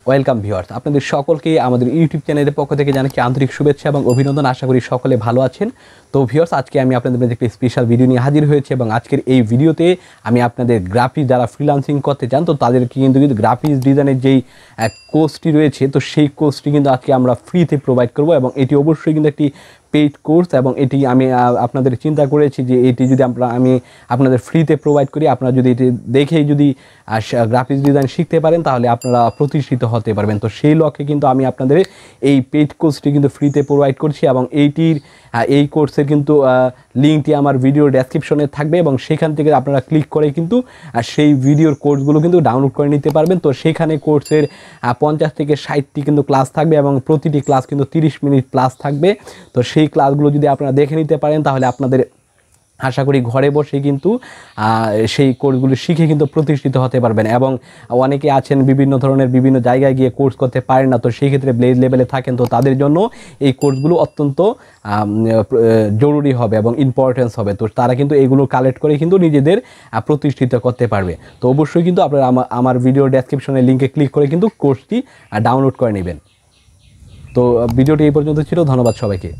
Welcome viewers, আপনাদের সকলকে আমাদের ইউটিউব চ্যানেলের পক্ষ থেকে জানাচ্ছি আন্তরিক শুভেচ্ছা এবং অভিনন্দন। আশা করি সকলে ভালো আছেন। তো ভিউয়ার্স, আজকে আমি আপনাদের মধ্যে একটি স্পেশাল ভিডিও নিয়ে হাজির হয়েছি এবং আজকের এই ভিডিওতে আমি আপনাদের গ্রাফিক্স যারা ফ্রিল্যান্সিং করতে চান তো তাদেরকে কিন্তু গ্রাফিক্স ডিজাইনের যেই কোর্সটি রয়েছে তো সেই কোর্সটি কিন্তু আজকে আমরা ফ্রিতে প্রোভাইড করব এবং এটি অবশ্যই কিন্তু একটি পেইড কোর্স এবং এটি আমি আপনাদের চিন্তা করেছি যে এটি যদি আমি আপনাদের ফ্রিতে প্রোভাইড করি, আপনারা যদি এটি দেখেই যদি গ্রাফিক্স ডিজাইন শিখতে পারেন তাহলে আপনারা প্রতিষ্ঠিত হতে পারবেন। তো সেই লক্ষ্যে কিন্তু আমি আপনাদের এই পেইড কোর্সটি কিন্তু ফ্রিতে প্রোভাইড করছি এবং এই কোর্সের কিন্তু লিঙ্কটি আমার ভিডিওর ডেসক্রিপশনে থাকবে এবং সেখান থেকে আপনারা ক্লিক করে কিন্তু সেই ভিডিওর কোর্সগুলো কিন্তু ডাউনলোড করে নিতে পারবেন। তো সেখানে কোর্সের 50 থেকে 60টি কিন্তু ক্লাস থাকবে এবং প্রতিটি ক্লাস কিন্তু 30 মিনিট প্লাস থাকবে। তো সেই ক্লাসগুলো যদি আপনারা দেখে নিতে পারেন তাহলে আপনাদের আশা করি ঘরে বসে কিন্তু সেই কোর্সগুলো শিখে কিন্তু প্রতিষ্ঠিত হতে পারবেন। এবং অনেকে আছেন বিভিন্ন ধরনের বিভিন্ন জায়গায় গিয়ে কোর্স করতে পারেন না, তো সেই ক্ষেত্রে ব্লেজ লেভেলে থাকেন, তো তাদের জন্য এই কোর্সগুলো অত্যন্ত জরুরি হবে এবং ইম্পর্টেন্স হবে। তো তারা কিন্তু এগুলো কালেক্ট করে কিন্তু নিজেদের প্রতিষ্ঠিত করতে পারবে। তো অবশ্যই কিন্তু আপনারা আমার ভিডিওর ডেসক্রিপশনের লিঙ্কে ক্লিক করে কিন্তু কোর্সটি ডাউনলোড করে নেবেন। তো ভিডিওটি এই পর্যন্ত ছিল। ধন্যবাদ সবাইকে।